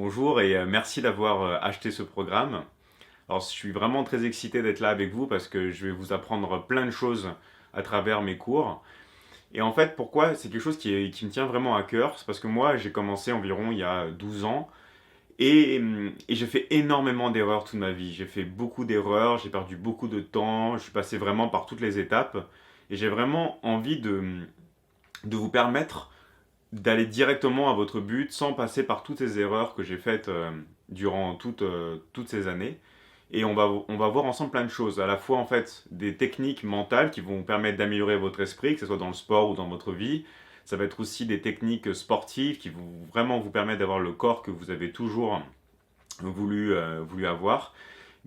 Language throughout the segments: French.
Bonjour et merci d'avoir acheté ce programme. Alors, je suis vraiment très excité d'être là avec vous parce que je vais vous apprendre plein de choses à travers mes cours. Et en fait, pourquoi? C'est quelque chose qui me tient vraiment à cœur. C'est parce que moi, j'ai commencé environ il y a 12 ans et j'ai fait énormément d'erreurs toute ma vie. J'ai fait beaucoup d'erreurs, j'ai perdu beaucoup de temps, je suis passé vraiment par toutes les étapes et j'ai vraiment envie de vous permettre d'aller directement à votre but sans passer par toutes ces erreurs que j'ai faites durant toutes ces années. Et on va voir ensemble plein de choses, à la fois en fait des techniques mentales qui vont vous permettre d'améliorer votre esprit, que ce soit dans le sport ou dans votre vie. Ça va être aussi des techniques sportives qui vont vraiment vous permettre d'avoir le corps que vous avez toujours voulu avoir.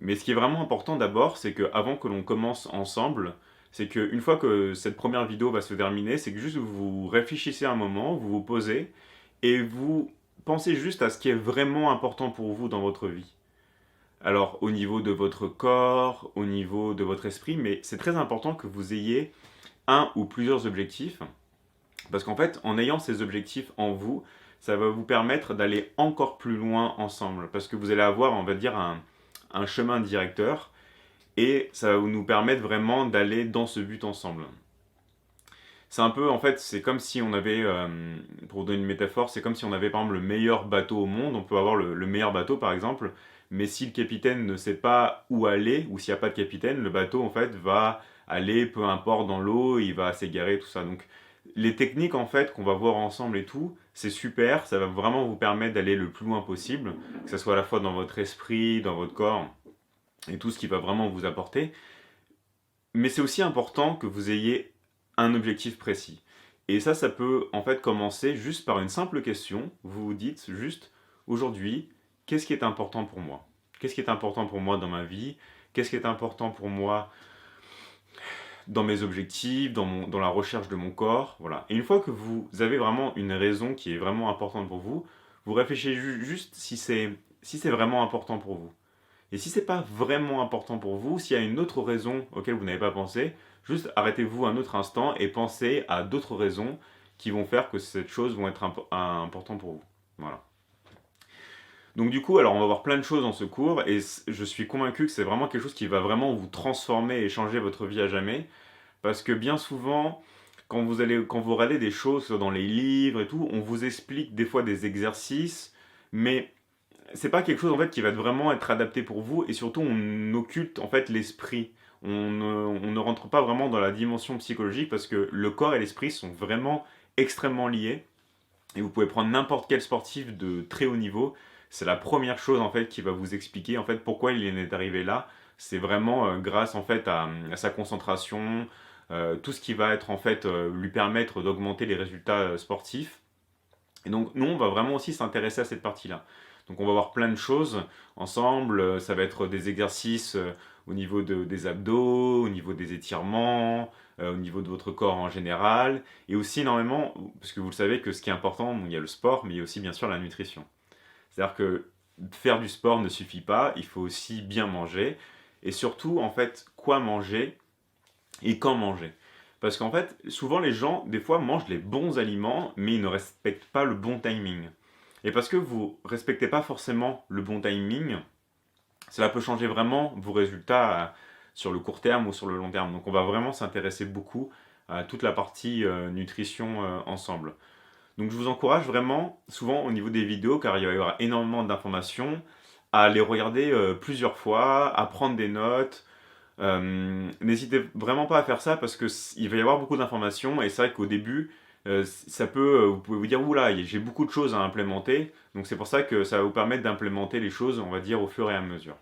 Mais ce qui est vraiment important d'abord, c'est qu'avant que l'on commence ensemble, c'est qu'une fois que cette première vidéo va se terminer, c'est que juste vous réfléchissez un moment, vous vous posez et vous pensez juste à ce qui est vraiment important pour vous dans votre vie. Alors au niveau de votre corps, au niveau de votre esprit, mais c'est très important que vous ayez un ou plusieurs objectifs, parce qu'en fait, en ayant ces objectifs en vous, ça va vous permettre d'aller encore plus loin ensemble, parce que vous allez avoir, on va dire, un chemin directeur, et ça va nous permettre vraiment d'aller dans ce but ensemble. C'est un peu, en fait, c'est comme si on avait, pour donner une métaphore, c'est comme si on avait par exemple le meilleur bateau au monde, on peut avoir le meilleur bateau par exemple, mais si le capitaine ne sait pas où aller, ou s'il n'y a pas de capitaine, le bateau en fait va aller peu importe dans l'eau, il va s'égarer, tout ça. Donc les techniques en fait qu'on va voir ensemble et tout, c'est super, ça va vraiment vous permettre d'aller le plus loin possible, que ce soit à la fois dans votre esprit, dans votre corps, et tout ce qui va vraiment vous apporter. Mais c'est aussi important que vous ayez un objectif précis. Et ça peut en fait commencer juste par une simple question. Vous vous dites juste, aujourd'hui, qu'est-ce qui est important pour moi? Qu'est-ce qui est important pour moi dans ma vie? Qu'est-ce qui est important pour moi dans mes objectifs, dans la recherche de mon corps? Voilà. Et une fois que vous avez vraiment une raison qui est vraiment importante pour vous, vous réfléchissez juste si c'est vraiment important pour vous. Et si c'est pas vraiment important pour vous, s'il y a une autre raison auquel vous n'avez pas pensé, juste arrêtez-vous un autre instant et pensez à d'autres raisons qui vont faire que cette chose va être important pour vous. Voilà. Donc du coup, alors on va voir plein de choses dans ce cours et je suis convaincu que c'est vraiment quelque chose qui va vraiment vous transformer et changer votre vie à jamais. Parce que bien souvent, quand vous regardez des choses, que ce soit dans les livres et tout, on vous explique des fois des exercices, mais c'est pas quelque chose en fait qui va vraiment être adapté pour vous et surtout on occulte en fait l'esprit. On ne rentre pas vraiment dans la dimension psychologique parce que le corps et l'esprit sont vraiment extrêmement liés et vous pouvez prendre n'importe quel sportif de très haut niveau, c'est la première chose en fait qui va vous expliquer en fait pourquoi il en est arrivé là. C'est vraiment grâce en fait à sa concentration, tout ce qui va être en fait lui permettre d'augmenter les résultats sportifs. Et donc nous, on va vraiment aussi s'intéresser à cette partie-là. Donc on va voir plein de choses ensemble, ça va être des exercices au niveau des abdos, au niveau des étirements, au niveau de votre corps en général, et aussi énormément, parce que vous le savez que ce qui est important, bon, il y a le sport, mais il y a aussi bien sûr la nutrition. C'est-à-dire que faire du sport ne suffit pas, il faut aussi bien manger, et surtout en fait quoi manger et quand manger. Parce qu'en fait, souvent les gens, des fois, mangent les bons aliments, mais ils ne respectent pas le bon timing. Et parce que vous ne respectez pas forcément le bon timing, cela peut changer vraiment vos résultats sur le court terme ou sur le long terme. Donc on va vraiment s'intéresser beaucoup à toute la partie nutrition ensemble. Donc je vous encourage vraiment, souvent au niveau des vidéos, car il va y avoir énormément d'informations, à les regarder plusieurs fois, à prendre des notes, n'hésitez vraiment pas à faire ça parce que il va y avoir beaucoup d'informations et c'est vrai qu'au début, vous pouvez vous dire oula, j'ai beaucoup de choses à implémenter. Donc c'est pour ça que ça va vous permettre d'implémenter les choses, on va dire, au fur et à mesure.